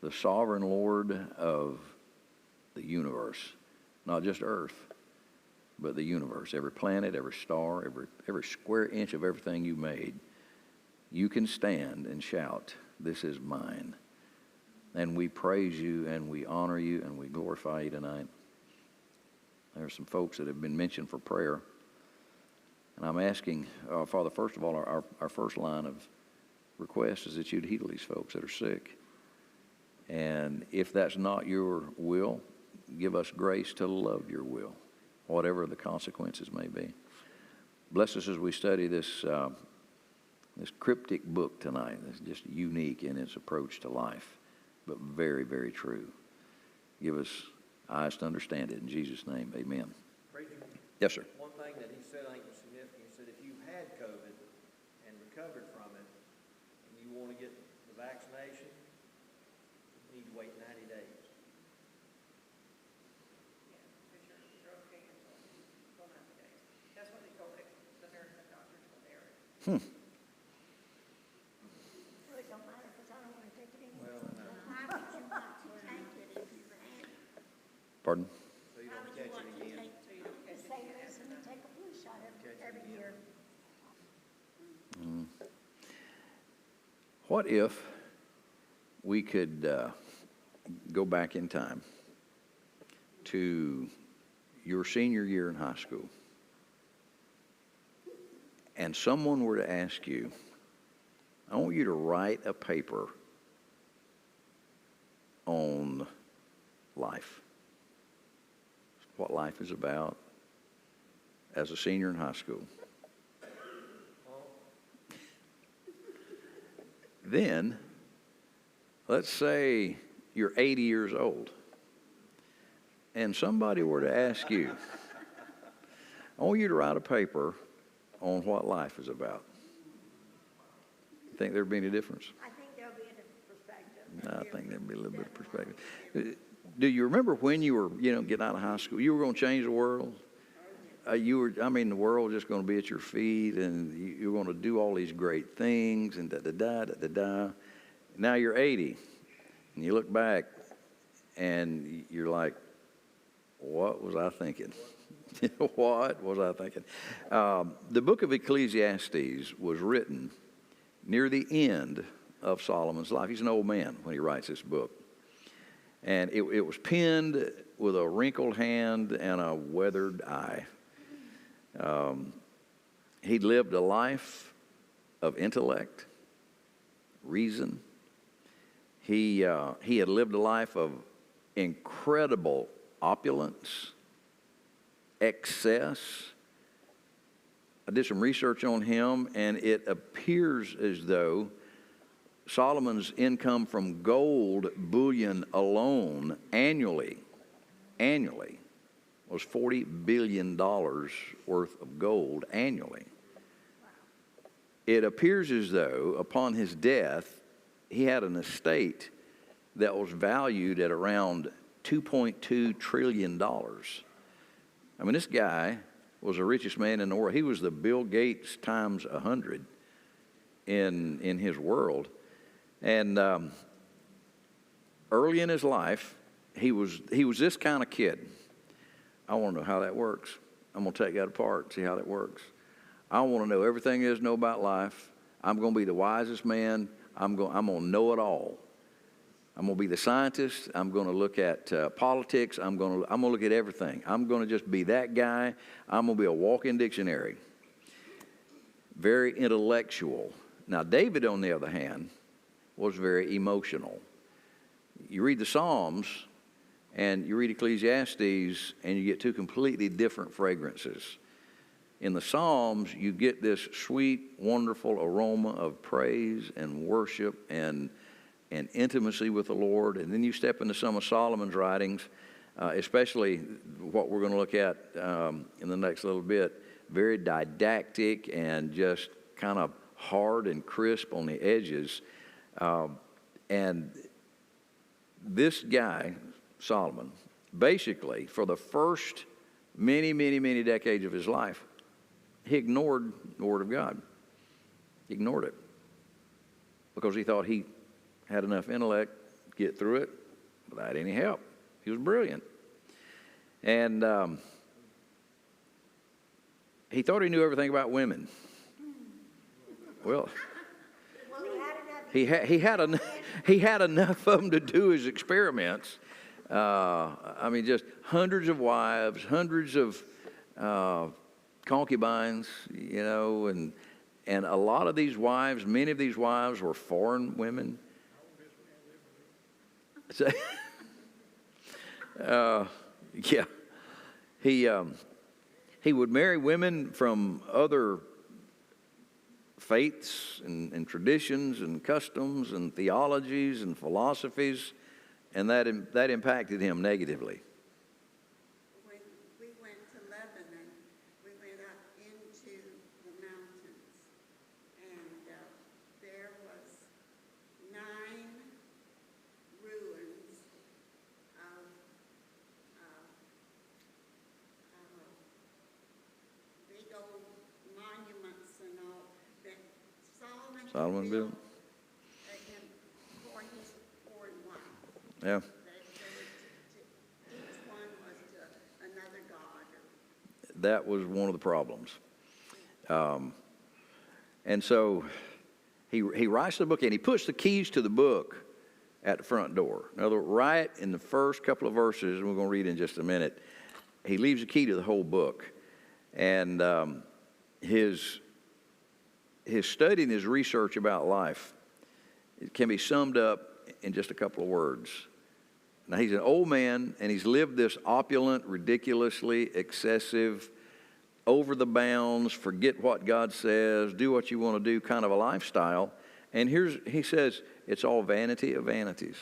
the sovereign Lord of the universe, not just Earth, but the universe, every planet, every star, every square inch of everything you made, you can stand and shout, "This is mine." And we praise you and we honor you and we glorify you tonight. There are some folks that have been mentioned for prayer. And I'm asking, Father, first of all, our first line of request is that you'd heal these folks that are sick. And if that's not your will, give us grace to love your will, whatever the consequences may be. Bless us as we study this cryptic book tonight. It's just unique in its approach to life, but very, very true. Give us eyes to understand it. In Jesus' name, amen. Yes, sir. One thing that he said I think was significant, he said if you had COVID and recovered from it and you want to get the vaccination, you need to wait 90 days. Yeah, but you're okay until 90 days. That's what they told the nurse and doctors when they were. Well, it don't matter because I don't want to take it anymore. Well, no. Why would you want to take it if you had? Pardon? So you Why don't would you catch want it to again. take? So you don't catch The it same again. reason you take a flu shot every year. What if we could go back in time to your senior year in high school, and someone were to ask you, I want you to write a paper on life, what life is about as a senior in high school. Then, let's say you're 80 years old, and somebody were to ask you, I want you to write a paper on what life is about. You think there'd be any difference? I think there'll be a different perspective. I think there'd be a little bit of perspective. Do you remember when you were, getting out of high school, you were going to change the world? The world just going to be at your feet, and you're going to do all these great things, and da-da-da. Now you're 80, and you look back, and you're like, what was I thinking? What was I thinking? The book of Ecclesiastes was written near the end of Solomon's life. He's an old man when he writes this book. And it was penned with a wrinkled hand and a weathered eye. He lived a life of intellect, reason. He had lived a life of incredible opulence, excess. I did some research on him, and it appears as though Solomon's income from gold bullion alone annually was $40 billion worth of gold annually. It appears as though upon his death, he had an estate that was valued at around $2.2 trillion. I mean, this guy was the richest man in the world. He was the Bill Gates times 100 in his world. And early in his life, he was this kind of kid. I want to know how that works. I'm going to take that apart, see how that works. I want to know everything there is to know about life. I'm going to be the wisest man. I'm going to know it all. I'm going to be the scientist. I'm going to look at politics. I'm going to look at everything. I'm going to just be that guy. I'm going to be a walking dictionary. Very intellectual. Now, David, on the other hand, was very emotional. You read the Psalms and you read Ecclesiastes and you get two completely different fragrances. In the Psalms, you get this sweet, wonderful aroma of praise and worship and intimacy with the Lord. And then you step into some of Solomon's writings, especially what we're going to look at in the next little bit, very didactic and just kind of hard and crisp on the edges. And this guy, Solomon, basically for the first many, many, many decades of his life, he ignored the Word of God. He ignored it because he thought he had enough intellect to get through it without any help. He was brilliant. And he thought he knew everything about women. Well, he had enough of them to do his experiments. I mean, just hundreds of wives, hundreds of concubines, you know, and a lot of these wives, many of these wives were foreign women. So, yeah, he would marry women from other faiths and traditions and customs and theologies and philosophies, and that impacted him negatively. When we went to Lebanon, we went up into the mountains, and there was 9 ruins of big old monuments and all that Solomon built. For his foreign wife. Yeah. Each one was to another god. That was one of the problems. And so he writes the book, and he puts the keys to the book at the front door. In other words, right in the first couple of verses, and we're going to read in just a minute, he leaves the key to the whole book. And his study and his research about life, it can be summed up in just a couple of words. Now, he's an old man, and he's lived this opulent, ridiculously excessive, over the bounds, forget what God says, do what you want to do kind of a lifestyle. And he says, it's all vanity of vanities.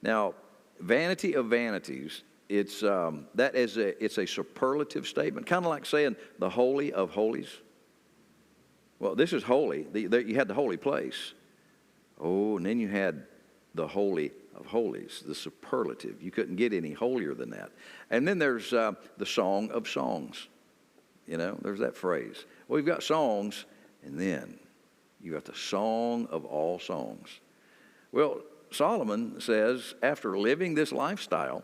Now, vanity of vanities, it's a superlative statement, kind of like saying the holy of holies. Well, this is holy. You had the holy place. Oh, and then you had the holy of holies, the superlative. You couldn't get any holier than that. And then there's the song of songs. You know, there's that phrase. Well, we've got songs, and then you got the song of all songs. Well, Solomon says, after living this lifestyle,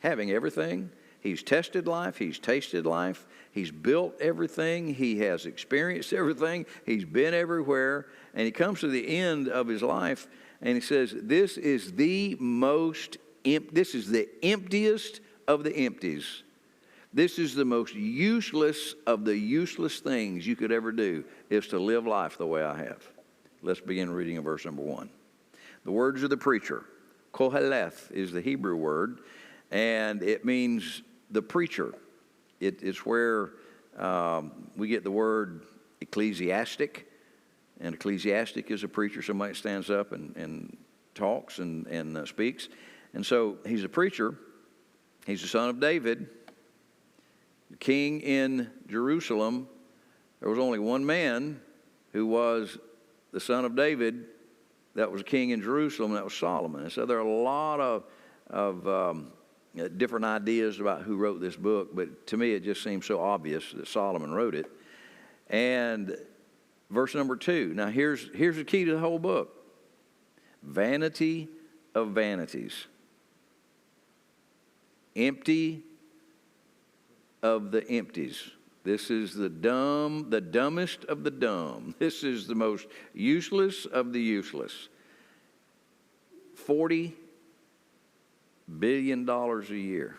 having everything, he's tested life, he's tasted life, he's built everything, he has experienced everything, he's been everywhere, and he comes to the end of his life, and he says, this is the emptiest of the empties. This is the most useless of the useless things you could ever do, is to live life the way I have. Let's begin reading in verse number 1. The words of the preacher. Koheleth is the Hebrew word, and it means the preacher. It's where we get the word ecclesiastic, and ecclesiastic is a preacher, somebody that stands up and talks and speaks. And so he's a preacher. He's the son of David, the king in Jerusalem. There was only one man who was the son of David that was king in Jerusalem, and that was Solomon. And so there are a lot of different ideas about who wrote this book, but to me it just seems so obvious that Solomon wrote it. And verse number 2. Now here's the key to the whole book. Vanity of vanities. Empty of the empties. This is the dumbest of the dumb. This is the most useless of the useless. $40 billion a year.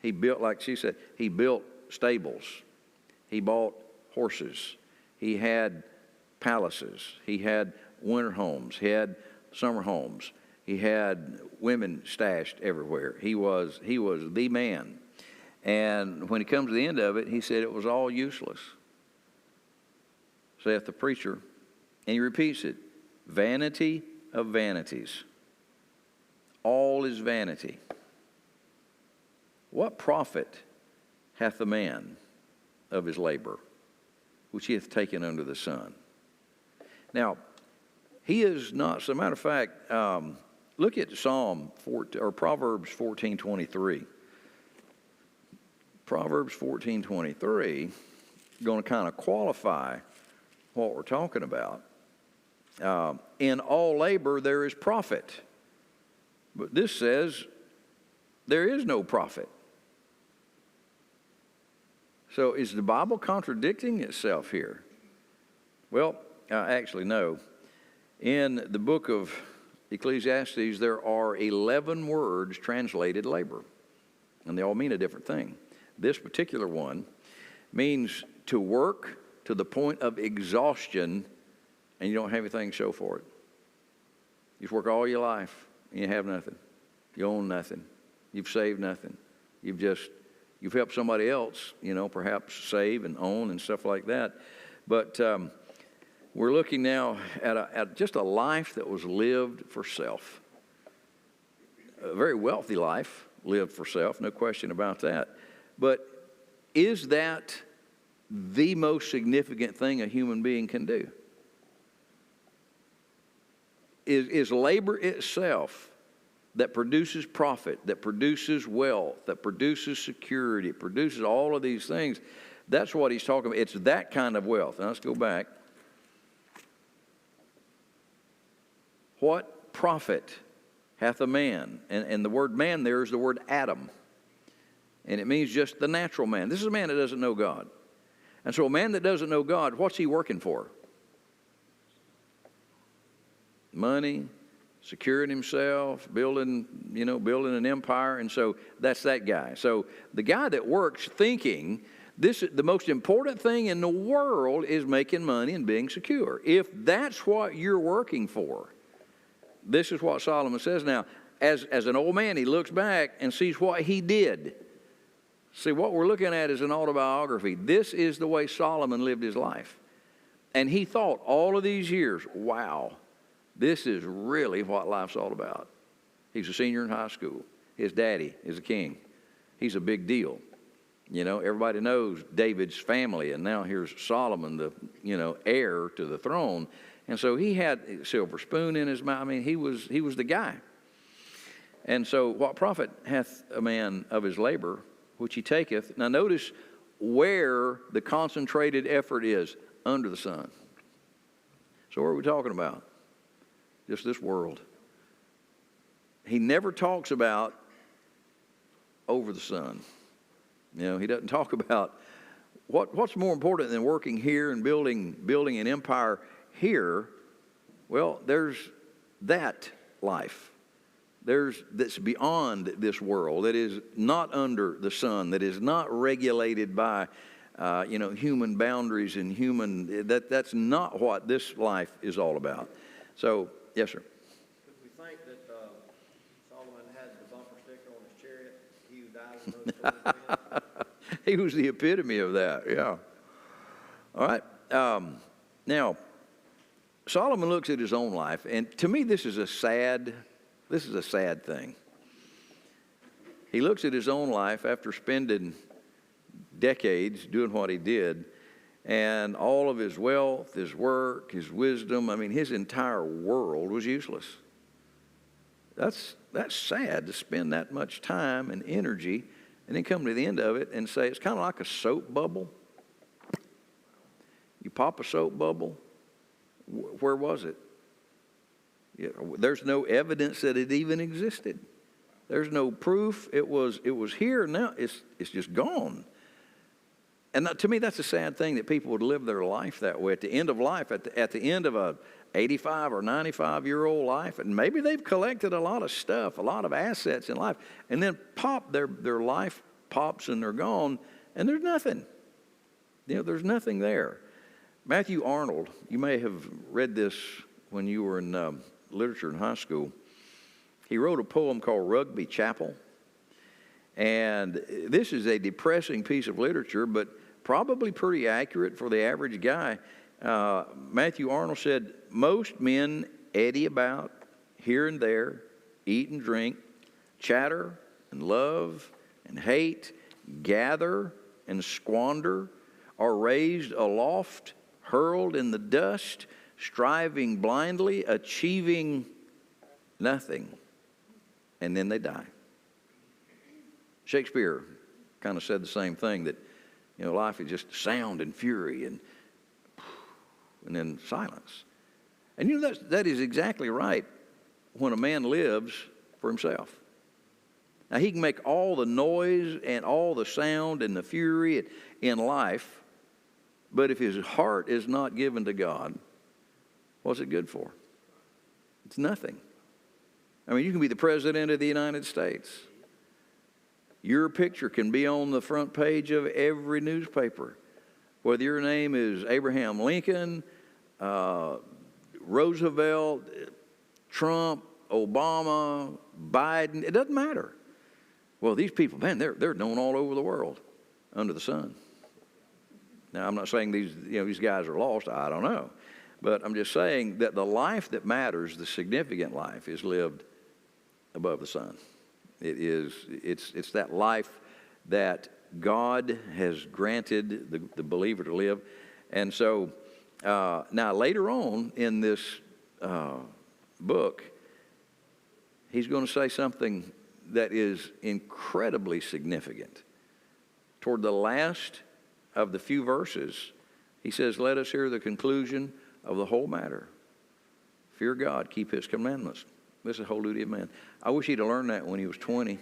He built, like she said, he built stables. He bought horses. He had palaces. He had winter homes. He had summer homes. He had women stashed everywhere. He was the man. And when he comes to the end of it, he said it was all useless, saith the preacher. And he repeats it. Vanity of vanities. All is vanity. What profit hath the man of his labor, which he hath taken under the sun? Now, he is not, as a matter of fact, look at Proverbs 14:23. Proverbs 14:23, going to kind of qualify what we're talking about. In all labor there is profit. But this says there is no profit. So is the Bible contradicting itself here? Well, actually, no. In the book of Ecclesiastes, there are 11 words translated labor, and they all mean a different thing. This particular one means to work to the point of exhaustion, and you don't have anything to show for it. You've worked all your life, and you have nothing. You own nothing. You've saved nothing. You've helped somebody else, perhaps save and own and stuff like that. But we're looking now at just a life that was lived for self. A very wealthy life lived for self, no question about that. But is that the most significant thing a human being can do? Is labor itself that produces profit, that produces wealth, that produces security, produces all of these things? That's what he's talking about. It's that kind of wealth. Now let's go back. What profit hath a man? And the word man there is the word Adam. And it means just the natural man. This is a man that doesn't know God. And so a man that doesn't know God, what's he working for? Money, securing himself, building an empire. And so that's that guy. So the guy that works thinking the most important thing in the world is making money and being secure. If that's what you're working for, this is what Solomon says. Now, as an old man, he looks back and sees what he did. See, what we're looking at is an autobiography. This is the way Solomon lived his life. And he thought all of these years, wow, this is really what life's all about. He's a senior in high school. His daddy is a king. He's a big deal. Everybody knows David's family, and now here's Solomon, the heir to the throne. And so he had a silver spoon in his mouth. I mean, he was the guy. And so what profit hath a man of his labor, which he taketh? Now notice where the concentrated effort is, under the sun. So what are we talking about? Just this world. He never talks about over the sun. He doesn't talk about what's more important than working here and building an empire here. Well, there's that life. That's beyond this world, that is not under the sun, that is not regulated by human boundaries and that's not what this life is all about. So, yes, sir. Could we think that Solomon had the bumper sticker on his chariot, he who died in those 40 minutes? He was the epitome of that, yeah. All right. Now, Solomon looks at his own life, and to me this is a sad thing. He looks at his own life after spending decades doing what he did, and all of his wealth, his work, his wisdom, his entire world was useless. That's sad to spend that much time and energy and then come to the end of it and say it's kind of like a soap bubble. You pop a soap bubble, where was it? There's no evidence that it even existed. There's no proof. It was here. Now it's just gone. And to me, that's a sad thing, that people would live their life that way. At the end of life, at the end of a 85 or 95-year-old life, and maybe they've collected a lot of stuff, a lot of assets in life, and then their life pops and they're gone, and there's nothing. There's nothing there. Matthew Arnold, you may have read this when you were in literature in high school. He wrote a poem called Rugby Chapel. And this is a depressing piece of literature, but probably pretty accurate for the average guy. Matthew Arnold said, most men eddy about here and there, eat and drink, chatter and love and hate, gather and squander, are raised aloft, hurled in the dust, striving blindly, achieving nothing, and then they die. Shakespeare kind of said the same thing, that life is just sound and fury and then silence. And you know, that is exactly right when a man lives for himself. Now, he can make all the noise and all the sound and the fury in life, but if his heart is not given to God, what's it good for? It's nothing. I mean, you can be the president of the United States. Your picture can be on the front page of every newspaper. Whether your name is Abraham Lincoln, Roosevelt, Trump, Obama, Biden, it doesn't matter. Well, these people, man, they're known all over the world under the sun. Now, I'm not saying these guys are lost. I don't know. But I'm just saying that the life that matters, the significant life, is lived above the sun. It's that life that God has granted the believer to live. And so now later on in this book, he's going to say something that is incredibly significant. Toward the last of the few verses, he says, let us hear the conclusion of the whole matter. Fear God, keep his commandments. This is the whole duty of man. I wish he'd have learned that when he was 20.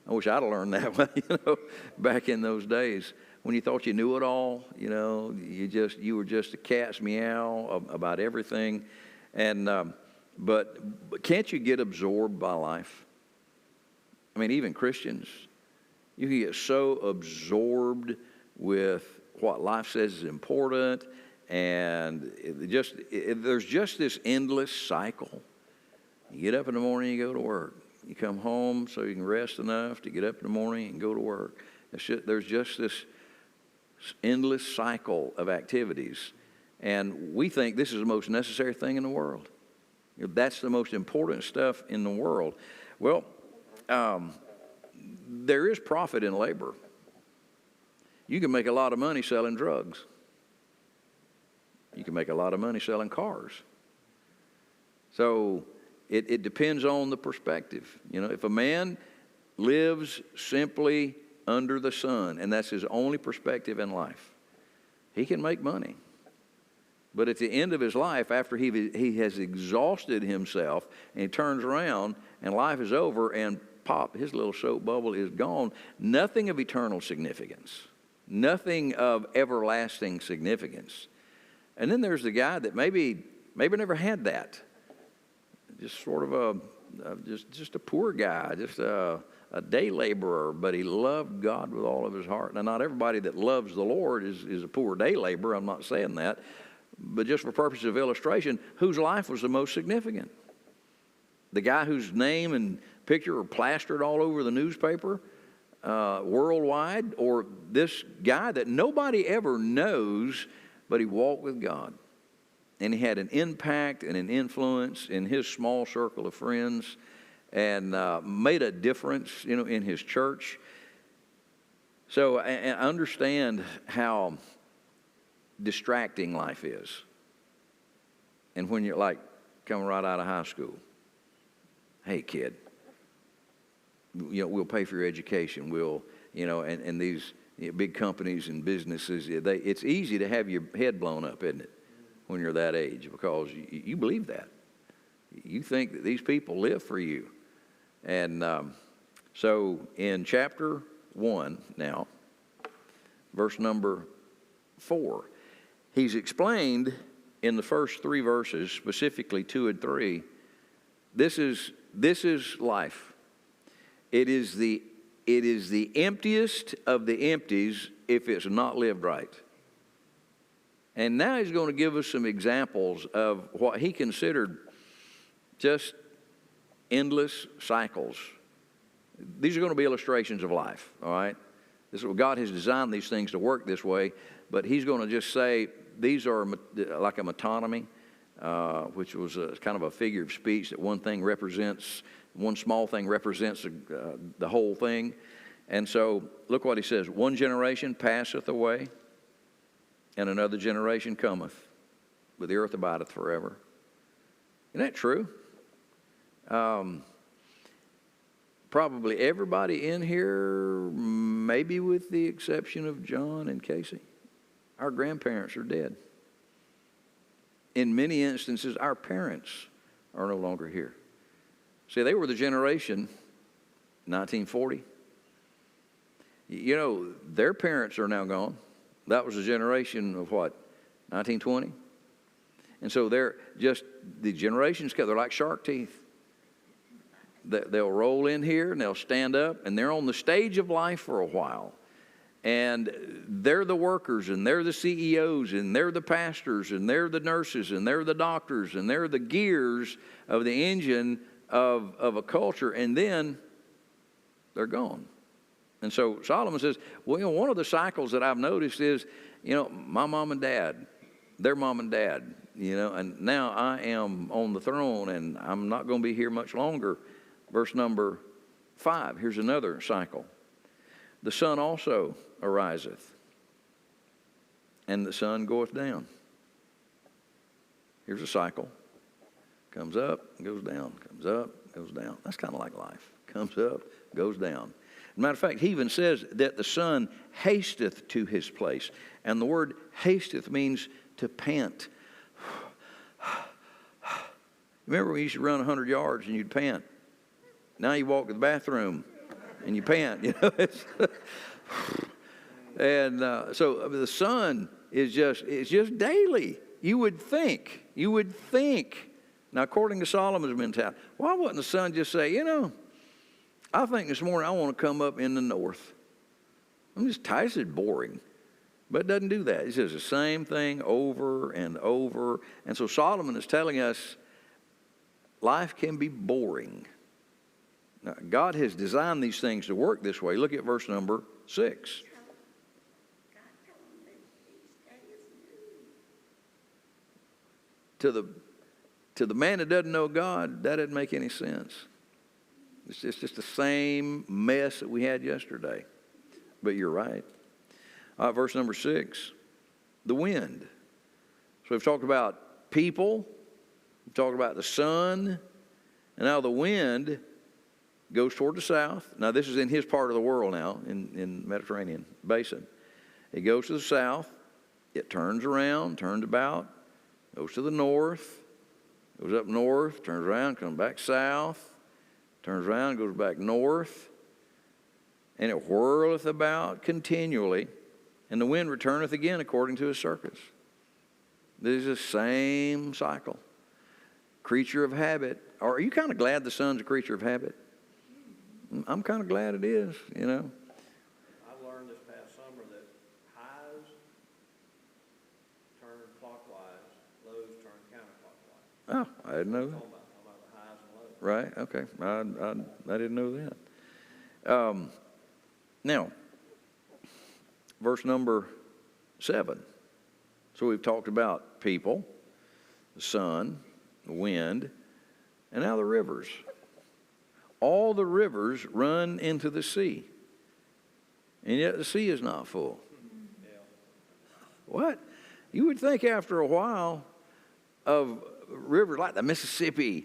I wish I'd have learned that, back in those days when you thought you knew it all. You were just a cat's meow about everything. And but can't you get absorbed by life? I mean, even Christians, you can get so absorbed with what life says is important, and there's just this endless cycle. You get up in the morning, you go to work. You come home so you can rest enough to get up in the morning and go to work. There's just this endless cycle of activities. And we think this is the most necessary thing in the world. That's the most important stuff in the world. Well, there is profit in labor. You can make a lot of money selling drugs. You can make a lot of money selling cars. So it depends on the perspective. If a man lives simply under the sun, and that's his only perspective in life, he can make money. But at the end of his life, after he has exhausted himself, and he turns around, and life is over, and pop, his little soap bubble is gone, nothing of eternal significance, nothing of everlasting significance. And then there's the guy that maybe never had that. Just sort of just a poor guy, just a day laborer, but he loved God with all of his heart. Now, not everybody that loves the Lord is a poor day laborer. I'm not saying that. But just for purposes of illustration, whose life was the most significant? The guy whose name and picture are plastered all over the newspaper worldwide, or this guy that nobody ever knows, but he walked with God? And he had an impact and an influence in his small circle of friends, and made a difference, in his church. So I understand how distracting life is. And when you're like coming right out of high school, hey kid, we'll pay for your education. We'll, and these big companies and businesses, it's easy to have your head blown up, isn't it? When you're that age, because you believe that. You think that these people live for you. And so in chapter 1 now, verse number 4, he's explained in the first 3 verses, specifically 2 and 3, this is life. It is the emptiest of the empties if it's not lived right. And now he's going to give us some examples of what he considered just endless cycles. These are going to be illustrations of life, all right? This is what God has designed these things to work this way, but he's going to just say these are like a metonymy, which was kind of a figure of speech that one small thing represents the whole thing. And so look what he says. One generation passeth away, and another generation cometh, but the earth abideth forever. Isn't that true? Probably everybody in here, maybe with the exception, exception of John and Casey, our grandparents are dead. in many instances, our parents are no longer here. See, they were the generation, 1940. You know, their parents are now gone. That was a generation of what, 1920? And so they're just, the generations, they're like shark teeth. They'll roll in here and they'll stand up and they're on the stage of life for a while. And they're the workers and they're the CEOs and they're the pastors and they're the nurses and they're the doctors and they're the gears of the engine of a culture. And then they're gone. And so Solomon says, well, you know, one of the cycles that I've noticed is, you know, my mom and dad, their mom and dad, you know, and now I am on the throne and I'm not going to be here much longer. Verse number 5, here's another cycle. The sun also ariseth, and the sun goeth down. Here's a cycle. Comes up, goes down, comes up, goes down. That's kind of like life. Comes up, goes down. As a matter of fact, he even says that the sun hasteth to his place. And the word hasteth means to pant. Remember we used to run 100 yards and you'd pant? Now you walk to the bathroom and you pant, you know. And so the sun is just daily. You would think. Now, according to Solomon's mentality, why wouldn't the sun just say, you know, I think this morning I want to come up in the north. I'm just tired. This is boring. But it doesn't do that. It says the same thing over and over. And so Solomon is telling us life can be boring. Now, God has designed these things to work this way. Look at verse number 6. God told him that each day is new. To the man that doesn't know God, that doesn't make any sense. It's just the same mess that we had yesterday. But you're right. Verse number 6, the wind. So we've talked about people, we've talked about the sun, and now the wind goes toward the south. Now this is in his part of the world now, in Mediterranean basin. It goes to the south, it turns around, turns about, goes to the north, goes up north, turns around, comes back south, turns around, goes back north, and it whirleth about continually, and the wind returneth again according to his circuits. This is the same cycle. Creature of habit. Are you kind of glad the sun's a creature of habit? I'm kind of glad it is, you know. I learned this past summer that highs turn clockwise, lows turn counterclockwise. Oh, I didn't know that. Talking about the highs and lows. Right, okay. I didn't know that. Now, verse number 7. So we've talked about people, the sun, the wind, and now the rivers. All the rivers run into the sea, and yet the sea is not full. Yeah. What? You would think after a while of rivers like the Mississippi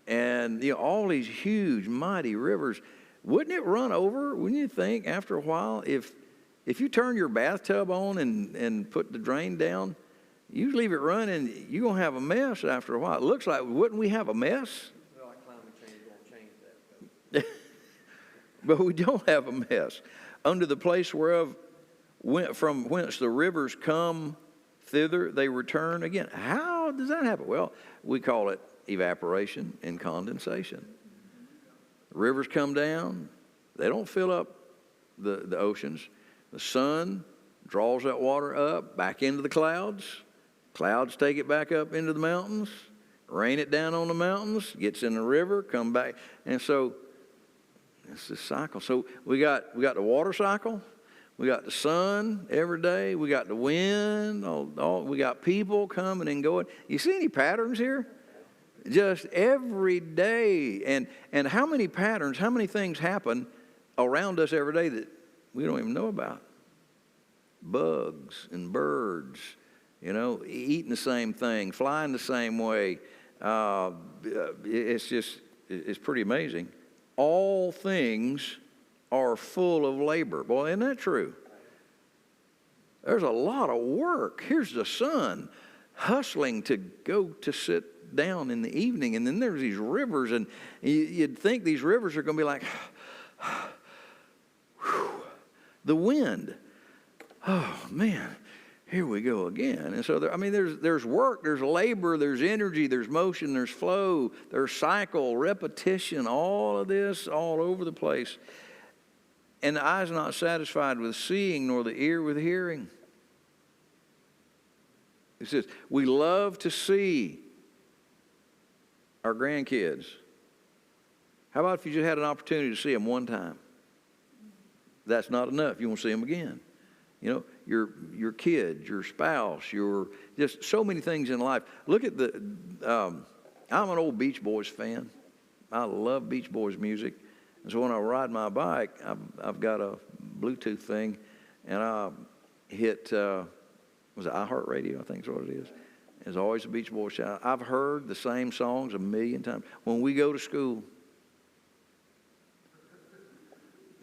and, you know, all these huge, mighty rivers, wouldn't it run over? Wouldn't you think after a while if you turn your bathtub on and put the drain down, you leave it running, you're going to have a mess after a while. It looks like, wouldn't we have a mess? Well, like climate change is going to change that. But we don't have a mess. Under the place whereof, from whence the rivers come thither, they return again. How does that happen? Well, we call it evaporation and condensation. Rivers come down. They don't fill up the oceans. The sun draws that water up back into the clouds. Clouds take it back up into the mountains, rain it down on the mountains, gets in the river, come back. And so it's this cycle. So we got the water cycle. We got the sun every day. We got the wind. We got people coming and going. You see any patterns here? Just every day. And how many patterns, how many things happen around us every day that we don't even know about? Bugs and birds, you know, eating the same thing, flying the same way. It's pretty amazing. All things are full of labor. Boy, isn't that true? There's a lot of work. Here's the sun hustling to go to sit down in the evening. And then there's these rivers, and you'd think these rivers are going to be like, the wind. Oh, man, here we go again. And so, there's work, there's labor, there's energy, there's motion, there's flow, there's cycle, repetition, all of this all over the place. And the eye's not satisfied with seeing, nor the ear with hearing. He says, we love to see our grandkids. How about if you just had an opportunity to see them one time? That's not enough. You want to see them again. You know, your kids, your spouse, your just so many things in life. Look at I'm an old Beach Boys fan. I love Beach Boys music. And so when I ride my bike, I've got a Bluetooth thing, and I hit, was it iHeartRadio, I think is what it is. There's always a Beach Boys channel. I've heard the same songs a million times. When we go to school,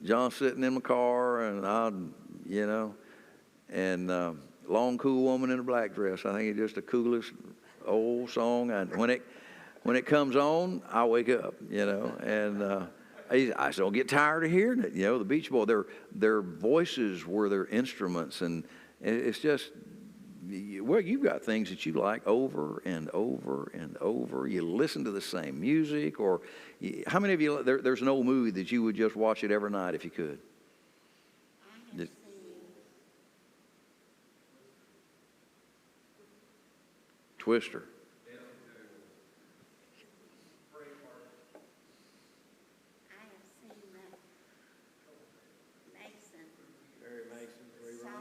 John's sitting in my car, and Long Cool Woman in a Black Dress. I think it's just the coolest old song. And when it comes on, I wake up, and I just don't get tired of hearing it. The Beach Boys, their voices were their instruments, and it's just, well, you've got things that you like over and over and over. You listen to the same music, or how many of you, there's an old movie that you would just watch it every night if you could? I have seen Twister.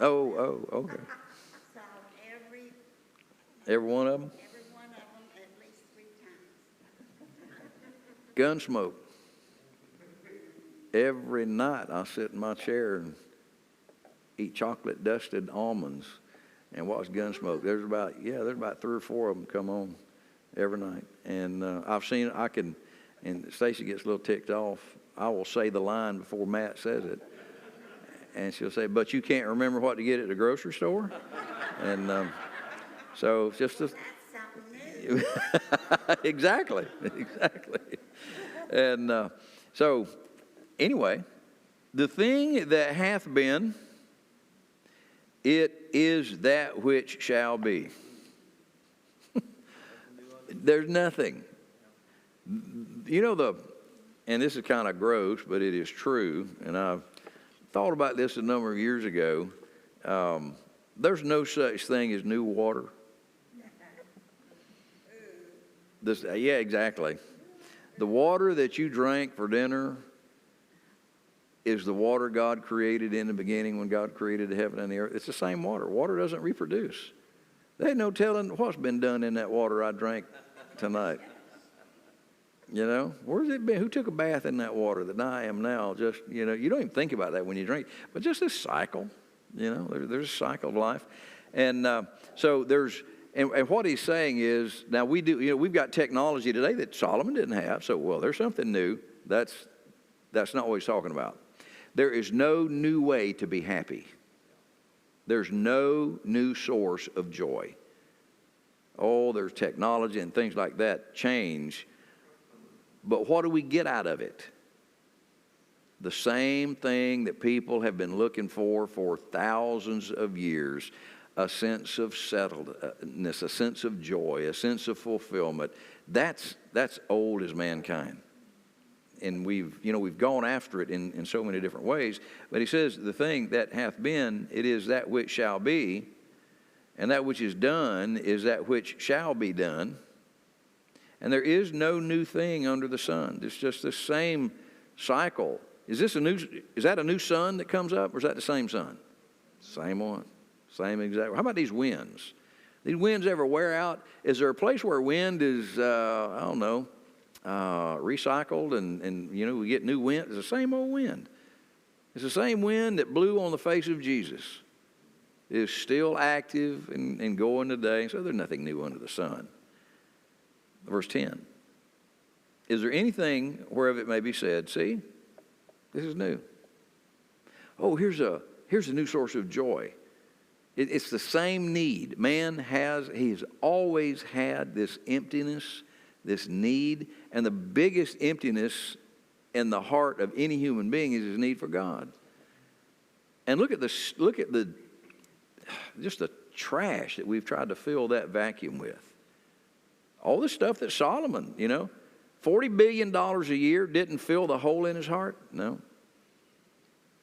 Oh, okay. saw Every one of them? every one of them at least 3 times. Gunsmoke. Every night I sit in my chair and eat chocolate dusted almonds and watch Gunsmoke. There's about 3 or 4 of them come on every night. And and Stacy gets a little ticked off. I will say the line before Matt says it. And she'll say, but you can't remember what to get at the grocery store? And so just That's something new. Exactly. And so anyway, the thing that hath been, it is that which shall be. There's nothing. And this is kind of gross, but it is true, and I've thought about this a number of years ago. There's no such thing as new water. Yeah, exactly. The water that you drank for dinner is the water God created in the beginning when God created the heaven and the earth. It's the same water. Water doesn't reproduce. There ain't no telling what's been done in that water I drank tonight. Where's it been? Who took a bath in that water that I am now? Just, you don't even think about that when you drink. But just this cycle, there's a cycle of life. And so and what he's saying is, now we've got technology today that Solomon didn't have. So, well, there's something new. That's not what he's talking about. There is no new way to be happy. There's no new source of joy. Oh, there's technology and things like that change. But what do we get out of it? The same thing that people have been looking for thousands of years. A sense of settledness, a sense of joy, a sense of fulfillment. That's old as mankind. And we've gone after it in so many different ways. But he says, the thing that hath been, it is that which shall be. And that which is done is that which shall be done. And there is no new thing under the sun. It's just the same cycle. Is that a new sun that comes up, or is that the same sun? Same one. Same exact. How about these winds? These winds ever wear out? Is there a place where wind is, recycled and we get new wind? It's the same old wind. It's the same wind that blew on the face of Jesus. It is still active and going today. So there's nothing new under the sun. Verse 10. Is there anything whereof it may be said, see, this is new. Oh, here's a new source of joy. It's the same need. He's always had this emptiness, this need, and the biggest emptiness in the heart of any human being is his need for God. And look at the just the trash that we've tried to fill that vacuum with. All the stuff that Solomon, $40 billion a year didn't fill the hole in his heart? No.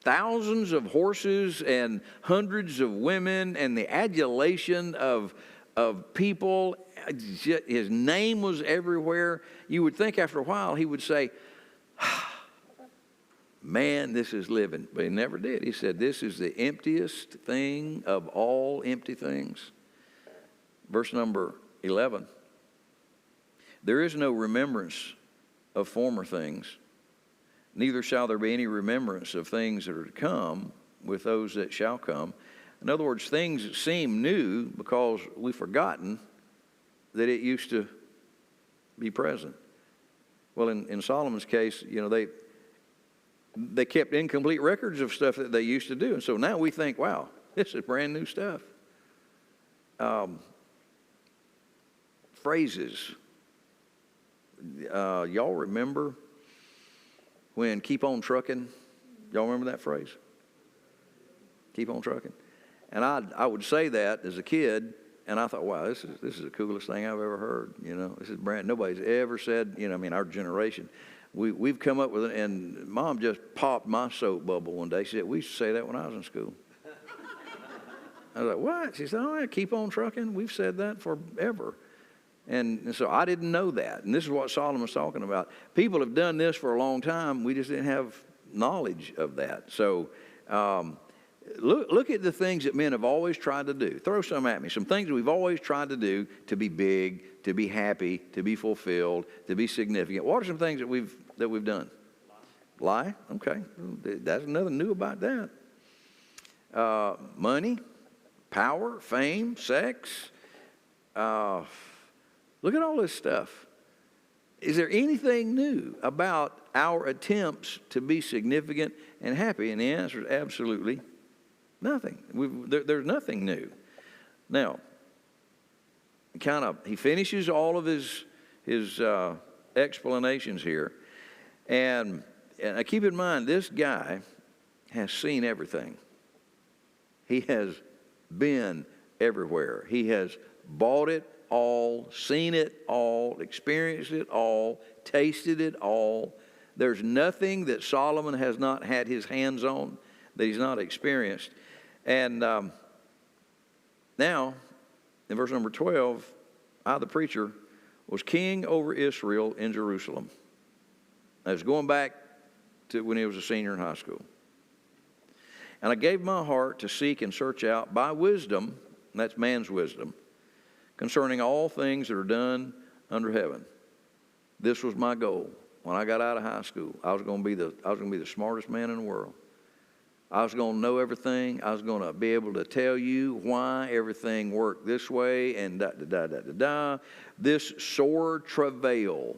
Thousands of horses and hundreds of women and the adulation of people. His name was everywhere. You would think after a while he would say, man, this is living. But he never did. He said, this is the emptiest thing of all empty things. Verse number 11. There is no remembrance of former things, neither shall there be any remembrance of things that are to come with those that shall come. In other words, things that seem new because we've forgotten that it used to be present. Well, in Solomon's case, they kept incomplete records of stuff that they used to do. And so now we think, wow, this is brand new stuff. Phrases. Y'all remember when keep on trucking? Y'all remember that phrase? Keep on trucking. And I would say that as a kid, and I thought, wow, this is the coolest thing I've ever heard. This is nobody's ever said, our generation. We've come up with it, and Mom just popped my soap bubble one day. She said, we used to say that when I was in school. I was like, what? She said, oh, yeah, keep on trucking. We've said that forever. And so I didn't know that. And this is what Solomon's talking about. People have done this for a long time. We just didn't have knowledge of that. So look at the things that men have always tried to do. Throw some at me. Some things that we've always tried to do to be big, to be happy, to be fulfilled, to be significant. What are some things that we've done? Lie. Okay. That's nothing new about that. Money, power, fame, sex. Look at all this stuff. Is there anything new about our attempts to be significant and happy? And the answer is absolutely nothing. There's nothing new. Now, he finishes all of his explanations here. And keep in mind, this guy has seen everything. He has been everywhere. He has bought it all, seen it all, experienced it all, tasted it all. There's nothing that Solomon has not had his hands on that he's not experienced. And now, in verse number 12, I, the preacher, was king over Israel in Jerusalem. I was going back to when he was a senior in high school. And I gave my heart to seek and search out by wisdom, and that's man's wisdom, concerning all things that are done under heaven. This was my goal. When I got out of high school, I was going to be the smartest man in the world. I was going to know everything. I was going to be able to tell you why everything worked this way and da-da-da-da-da-da. This sore travail,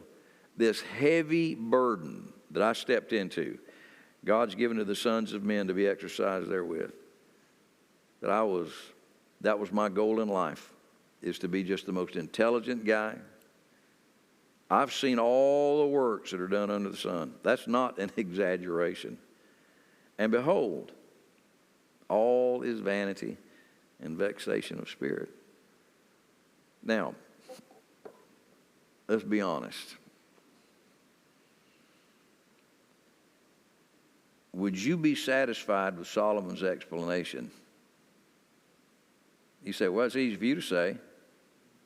this heavy burden that I stepped into, God's given to the sons of men to be exercised therewith. That was my goal in life, is to be just the most intelligent guy. I've seen all the works that are done under the sun. That's not an exaggeration. And behold, all is vanity and vexation of spirit. Now, let's be honest. Would you be satisfied with Solomon's explanation? You say, well, it's easy for you to say.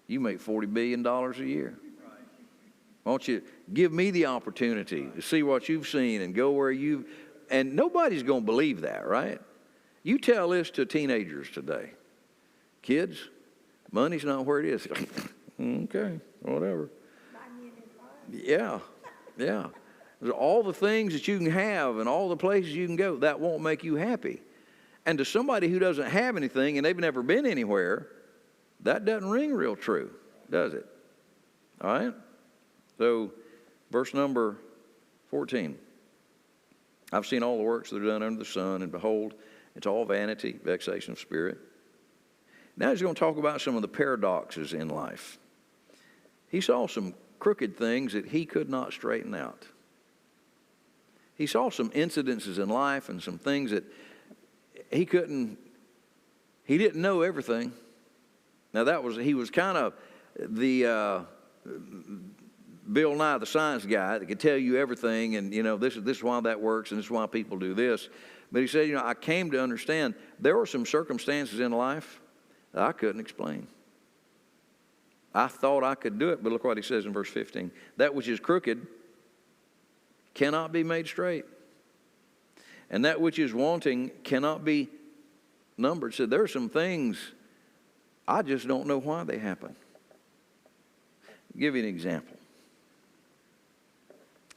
You make $40 billion a year. Why don't you give me the opportunity to see what you've seen and go where you've... And nobody's going to believe that, right? You tell this to teenagers today. Kids, money's not where it is. Okay, whatever. Yeah. There's all the things that you can have and all the places you can go, that won't make you happy. And to somebody who doesn't have anything and they've never been anywhere, that doesn't ring real true, does it? All right? So, verse number 14. I've seen all the works that are done under the sun, and behold, it's all vanity, vexation of spirit. Now he's going to talk about some of the paradoxes in life. He saw some crooked things that he could not straighten out. He saw some incidences in life and some things that he didn't know everything. Now he was kind of the Bill Nye the Science Guy that could tell you everything, and this is why that works, and this is why people do this. But he said, I came to understand there were some circumstances in life that I couldn't explain. I thought I could do it, but look what he says in verse 15. That which is crooked cannot be made straight, and that which is wanting cannot be numbered. So there are some things I just don't know why they happen. I'll give you an example.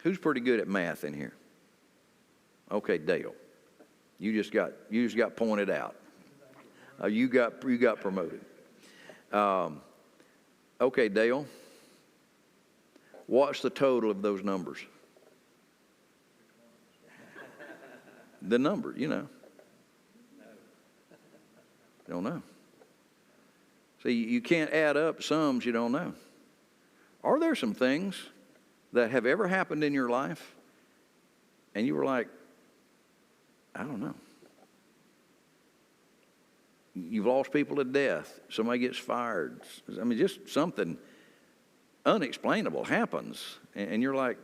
Who's pretty good at math in here? Okay, Dale. You just got pointed out. You got promoted. Okay, Dale. What's the total of those numbers? The number, Don't know. See, you can't add up sums you don't know. Are there some things that have ever happened in your life and you were like, I don't know? You've lost people to death. Somebody gets fired. I mean, just something unexplainable happens. And you're like,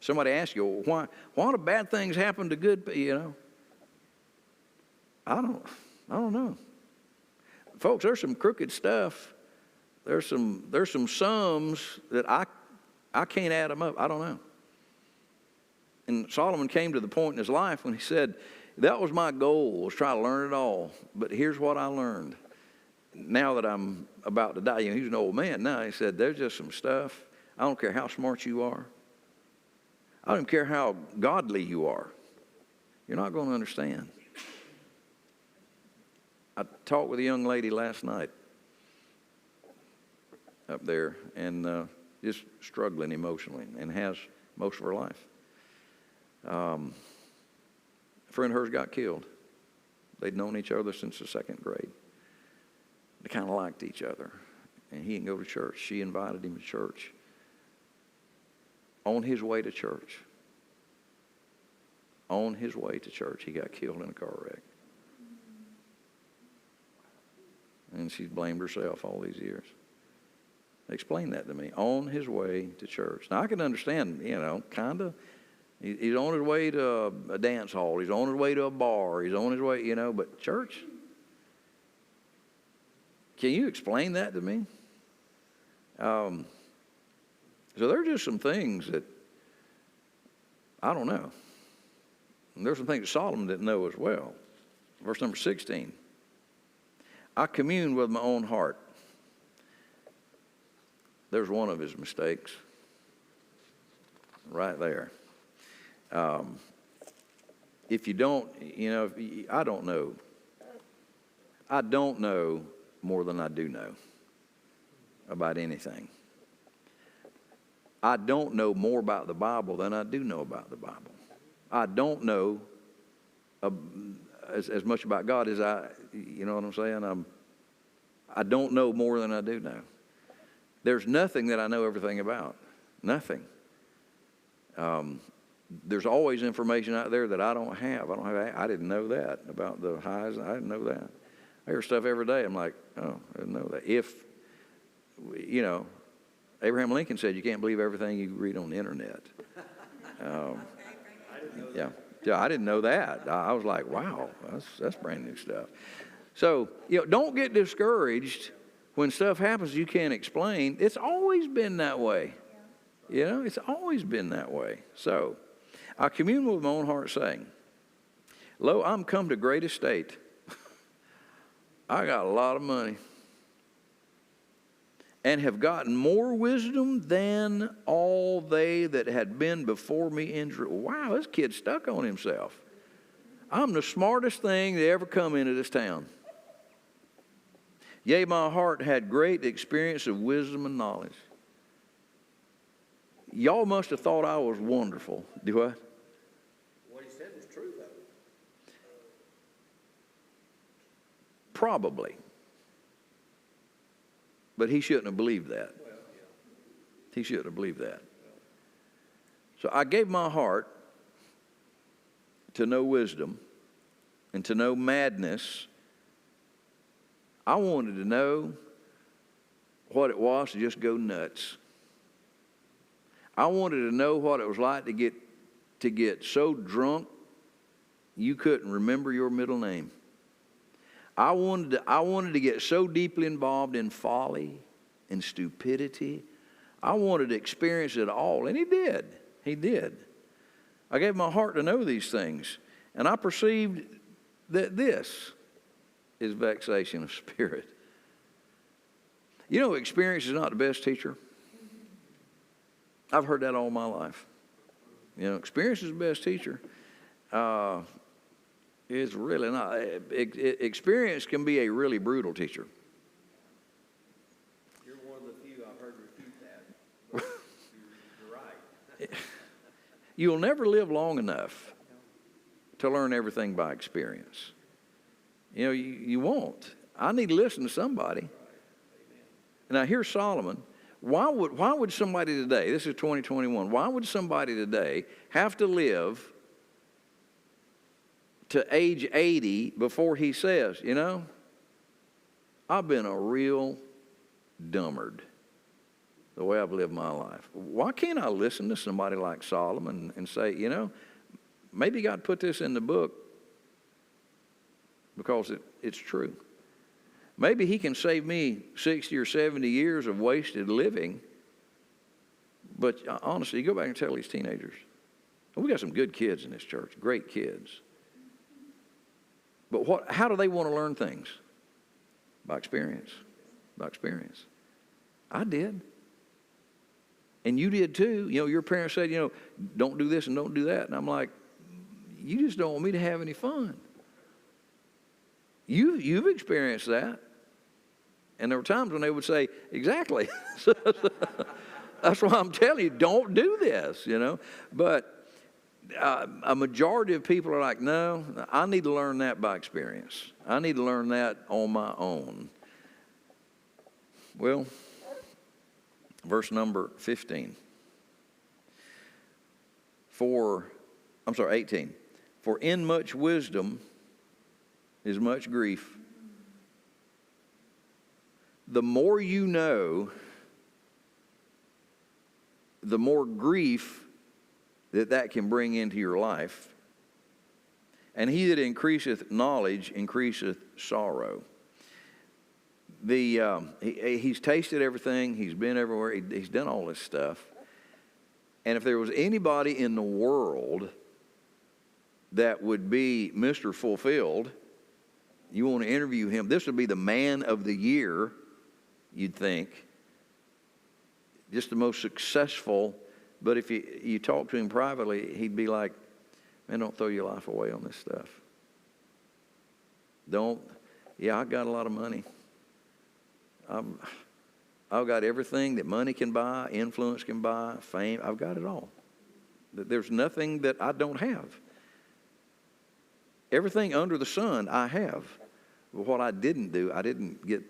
somebody asks you, why do bad things happen to good people, I don't know. Folks, there's some crooked stuff. There's some sums that I can't add them up. I don't know. And Solomon came to the point in his life when he said, that was my goal, was try to learn it all. But here's what I learned. Now that I'm about to die, he's an old man now. He said, there's just some stuff. I don't care how smart you are. I don't care how godly you are. You're not going to understand. I talked with a young lady last night up there, and just struggling emotionally, and has most of her life. A friend of hers got killed. They'd known each other since the second grade. They kind of liked each other. And he didn't go to church. She invited him to church. On his way to church, he got killed in a car wreck. And she's blamed herself all these years. Explain that to me. On his way to church. Now, I can understand, kind of. He's on his way to a dance hall. He's on his way to a bar. He's on his way, but church? Can you explain that to me? So there are just some things that I don't know. And there's some things that Solomon didn't know as well. Verse number 16. I commune with my own heart. There's one of his mistakes. Right there. If you don't, I don't know. I don't know more than I do know about anything. I don't know more about the Bible than I do know about the Bible. I don't know as much about God as you know what I'm saying? I don't know more than I do know. There's nothing that I know everything about. Nothing. There's always information out there that I don't have. I didn't know that about the highs. I didn't know that. I hear stuff every day. I'm like, oh, I didn't know that. If, Abraham Lincoln said you can't believe everything you read on the internet. Yeah, I didn't know that. I was like, wow, that's brand new stuff. So, don't get discouraged when stuff happens you can't explain. It's always been that way. It's always been that way. So, I commune with my own heart, saying, lo, I'm come to great estate. I got a lot of money, and have gotten more wisdom than all they that had been before me in Jerusalem. Wow, this kid's stuck on himself. I'm the smartest thing that ever come into this town. Yea, my heart had great experience of wisdom and knowledge. Y'all must have thought I was wonderful. Do what? What he said was true, though. Probably. But he shouldn't have believed that. He shouldn't have believed that. So I gave my heart to know wisdom and to know madness. I wanted to know what it was to just go nuts. I wanted to know what it was like to get so drunk you couldn't remember your middle name. I wanted to get so deeply involved in folly and stupidity. I wanted to experience it all, and he did. He did. I gave my heart to know these things, and I perceived that this is vexation of spirit. You know, experience is not the best teacher. I've heard that all my life. You know, experience is the best teacher. It's really not. Experience can be a really brutal teacher. You're one of the few I've heard refute that. But you're right. You'll never live long enough to learn everything by experience. You know, you won't. I need to listen to somebody. Now, here's Solomon. Why would somebody today, this is 2021, why would somebody today have to live to age 80 before he says, you know, I've been a real dummard the way I've lived my life. Why can't I listen to somebody like Solomon and say, you know, maybe God put this in the book because it's true. Maybe he can save me 60 or 70 years of wasted living. But honestly, you go back and tell these teenagers. We got some good kids in this church, great kids. But how do they want to learn things? By experience. By experience. I did. And you did too. You know, your parents said, you know, don't do this and don't do that. And I'm like, you just don't want me to have any fun. You've experienced that. And there were times when they would say, exactly. That's why I'm telling you, don't do this, you know. But a majority of people are like, no, I need to learn that by experience. I need to learn that on my own. Well, verse number 15. 18. For in much wisdom is much grief. The more you know, the more grief that can bring into your life. And he that increaseth knowledge increaseth sorrow. He's tasted everything. He's been everywhere. He's done all this stuff. And if there was anybody in the world that would be Mr. Fulfilled, you want to interview him, this would be the man of the year, you'd think. Just the most successful. But if you talk to him privately, he'd be like, man, don't throw your life away on this stuff. I got a lot of money. I've got everything that money can buy, influence can buy, fame. I've got it all. There's nothing that I don't have. Everything under the sun I have. But what I didn't do, I didn't get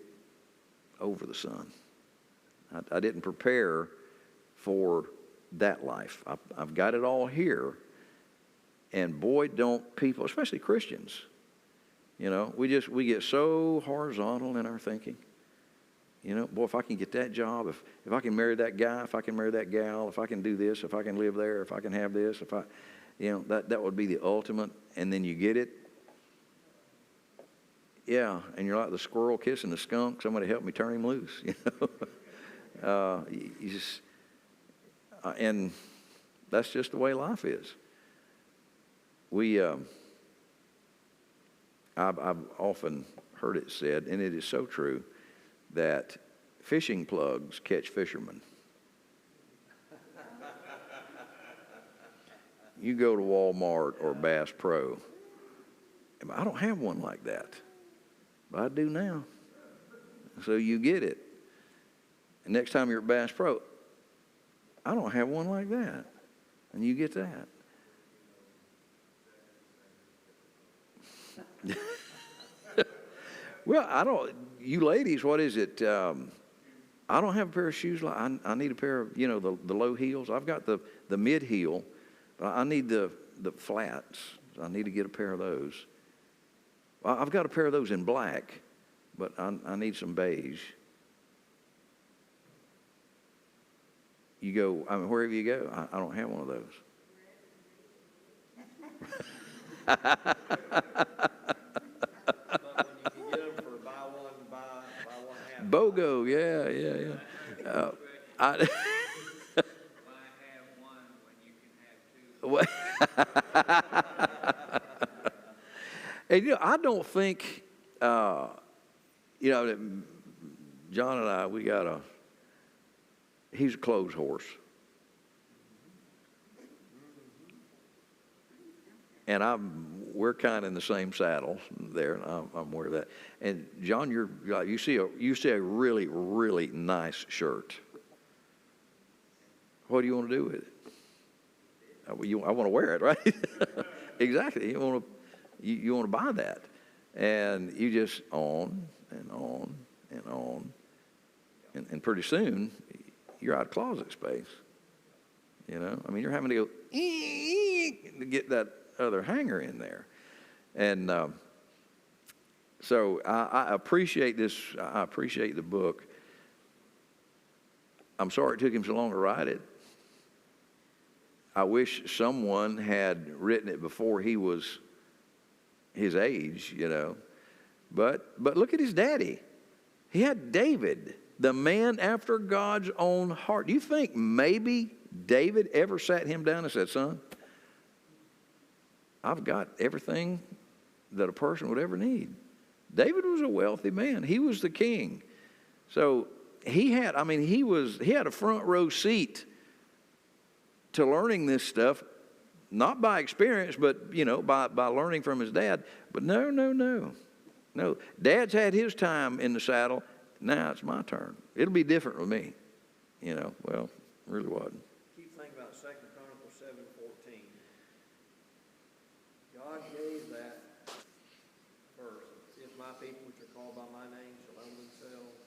over the sun. I didn't prepare for that life. I've got it all here. And boy, don't people, especially Christians, you know, we get so horizontal in our thinking. You know, boy, if I can get that job, if I can marry that guy, if I can marry that gal, if I can do this, if I can live there, if I can have this, that would be the ultimate. And then you get it. Yeah, and you're like the squirrel kissing the skunk. Somebody help me turn him loose, you know. And that's just the way life is. I've often heard it said, and it is so true, that fishing plugs catch fishermen. You go to Walmart or Bass Pro. I don't have one like that, but I do now. So you get it. And next time you're at Bass Pro, I don't have one like that. And you get that. Well, you ladies, what is it? I don't have a pair of shoes like I need a pair of, you know, the low heels. I've got the mid heel, but I need the flats. I need to get a pair of those. I've got a pair of those in black, but I need some beige. You go, I mean, wherever you go, I don't have one of those. But when you can get them for buy one half. BOGO, yeah. I, Why have one when you can have two? and you know, I don't think, you know, that John and I, he's a clothes horse. And we're kind of in the same saddle there, and I'm aware of that. And John, you see a really, really nice shirt. What do you want to do with it? I want to wear it, right? Exactly. You want to buy that, and you just on and on and on, and pretty soon you're out of closet space. You know, I mean, you're having to go to get that other hanger in there. And so I appreciate this. I appreciate the book. I'm sorry it took him so long to write it. I wish someone had written it before he was his age, you know. But look at his daddy. He had David, the man after God's own heart. Do you think maybe David ever sat him down and said, son, I've got everything that a person would ever need? David was a wealthy man. He was the king. So he had a front row seat to learning this stuff, not by experience, but, you know, by learning from his dad. But no. Dad's had his time in the saddle. Now it's my turn. It'll be different with me. You know, well, it really wasn't. Keep thinking about 2 Chronicles 7:14. God gave that verse. If my people which are called by my name shall humble themselves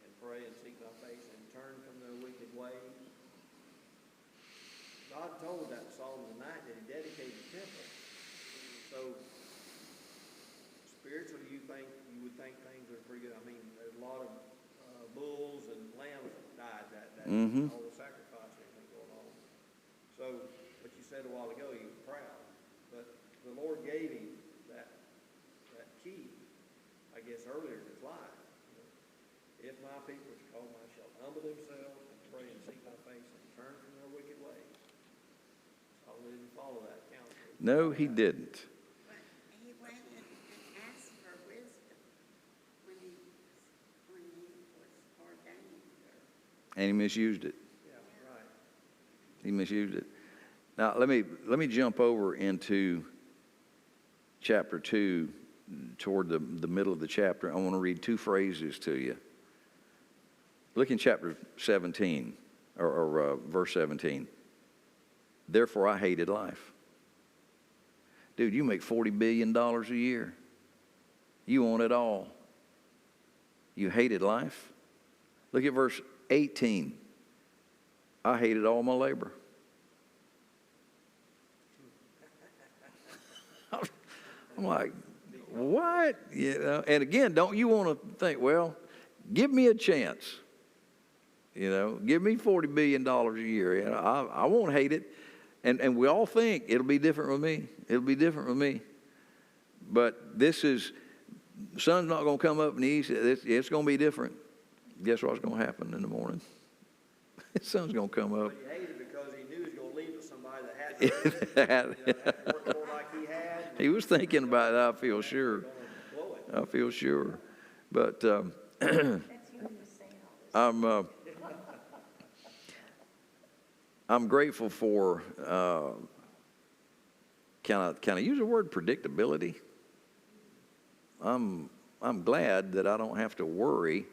and pray and seek my face and turn from their wicked ways. God told that in Solomon the night that he dedicated the temple. So spiritually you would think things are pretty good. I mean, there's a lot of bulls and lambs died that day. Mm-hmm. All the sacrifice and everything going on. So, but you said a while ago he was proud. But the Lord gave him that key, I guess, earlier in his life. If my people which call my shall humble themselves and pray and seek my face and turn from their wicked ways. Solomon didn't follow that counsel. No, he didn't. But he went and asked for wisdom when he was ordained. And he misused it. Yeah, right. He misused it. Now, let me jump over into chapter 2, toward the middle of the chapter. I want to read two phrases to you. Look in chapter 17, or verse 17. Therefore, I hated life. Dude, you make $40 billion a year. You want it all. You hated life? Look at verse 18. I hated all my labor. I'm like, what? You know, and again, don't you want to think, well, give me a chance. You know, give me $40 billion a year. You know, I won't hate it. And we all think it'll be different with me. It'll be different with me. But the sun's not going to come up in the east. It's going to be different. Guess what's going to happen in the morning? The sun's going to come up. But he hated it because he knew he was going to leave with somebody that had to work more like he had. He was thinking about it, I feel sure. Blow it. I feel sure. But That's you who's saying all this. I'm grateful for, can I use the word predictability? I'm glad that I don't have to worry,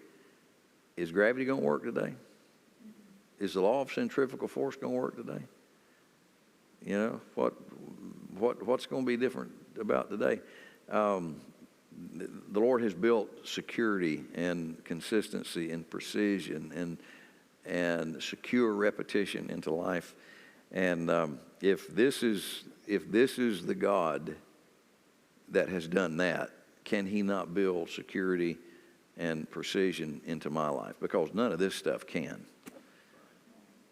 is gravity going to work today? Is the law of centrifugal force going to work today? You know, what's going to be different about today? the Lord has built security and consistency and precision and secure repetition into life. And if this is the God that has done that, can he not build security and precision into my life? Because none of this stuff can.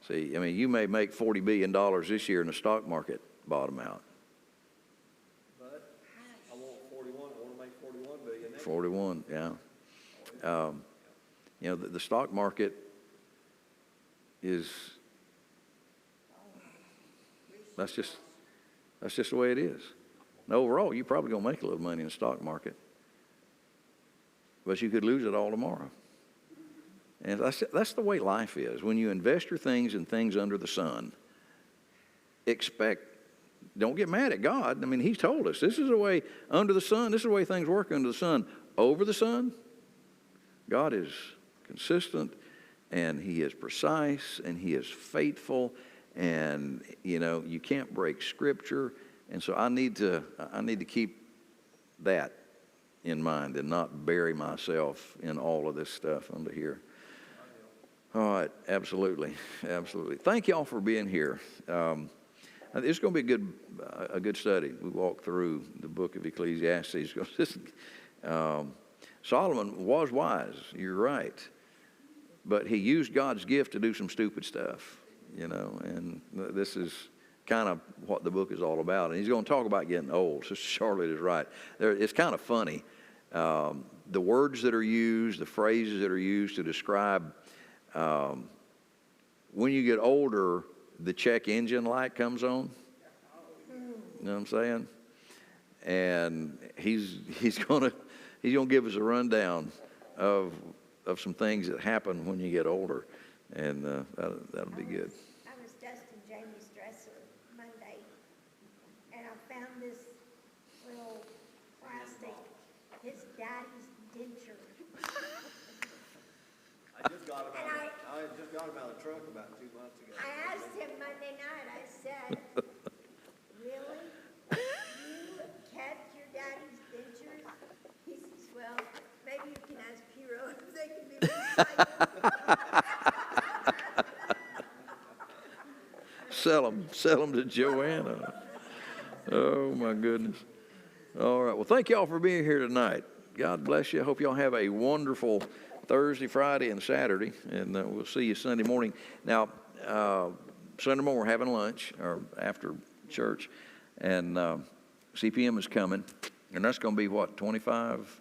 See, I mean, you may make $40 billion this year in the stock market bottom out. But I want 41, I want to make 41 billion next year. 41, yeah. You know, the stock market is, that's just the way it is. And overall, you're probably going to make a little money in the stock market. But you could lose it all tomorrow. And that's the way life is. When you invest your things in things under the sun, don't get mad at God. I mean, he's told us, this is the way under the sun, this is the way things work under the sun. Over the sun, God is consistent, and he is precise, and he is faithful, and, you know, you can't break Scripture. And so I need to keep that in mind and not bury myself in all of this stuff under here. All right, absolutely. Thank y'all for being here. It's going to be a good study. We walk through the book of Ecclesiastes. Solomon was wise, you're right, but he used God's gift to do some stupid stuff, you know, and this is kind of what the book is all about. And he's going to talk about getting old. So Charlotte is right. It's kind of funny. The words that are used, the phrases that are used to describe when you get older, the check engine light comes on. You know what I'm saying? And he's gonna give us a rundown of some things that happen when you get older, and that'll be good. I was dusting Jamie's dresser Monday, and I found this little plastic, his daddy's denture. I just got him out of the truck about 2 months ago. I asked him Monday night, I said, really? You kept your daddy's dentures? He says, well, maybe you can ask Piro if they can be recycled. Sell them to Joanna. Oh, my goodness. All right. Well, thank y'all for being here tonight. God bless you. I hope y'all have a wonderful Thursday, Friday, and Saturday, and we'll see you Sunday morning. Now, Sunday morning we're having lunch or after church, and CPM is coming, and that's going to be what, 25,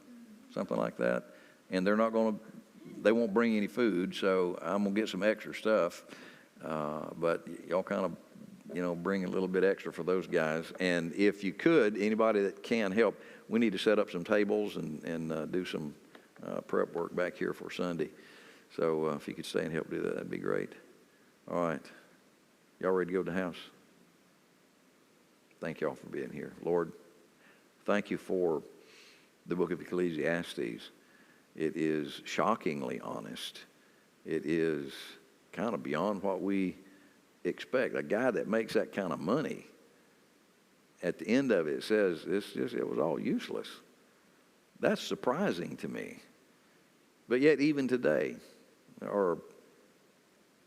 something like that. And they won't bring any food, so I'm gonna get some extra stuff. But y'all kind of, bring a little bit extra for those guys. And if you could, anybody that can help, we need to set up some tables and do some prep work back here for Sunday. So if you could stay and help do that, that'd be great. All right. Y'all ready to go to the house? Thank y'all for being here. Lord, thank you for the book of Ecclesiastes. It is shockingly honest. It is kind of beyond what we expect. A guy that makes that kind of money, at the end of it says it was all useless. That's surprising to me. But yet even today, there are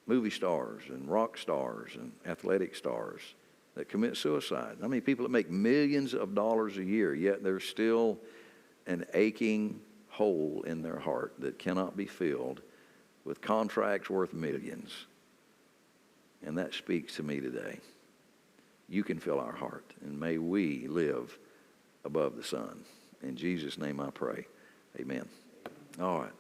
movie stars and rock stars and athletic stars that commit suicide. I mean, people that make millions of dollars a year, yet there's still an aching hole in their heart that cannot be filled with contracts worth millions. And that speaks to me today. You can fill our heart, and may we live above the sun. In Jesus' name I pray. Amen. All right.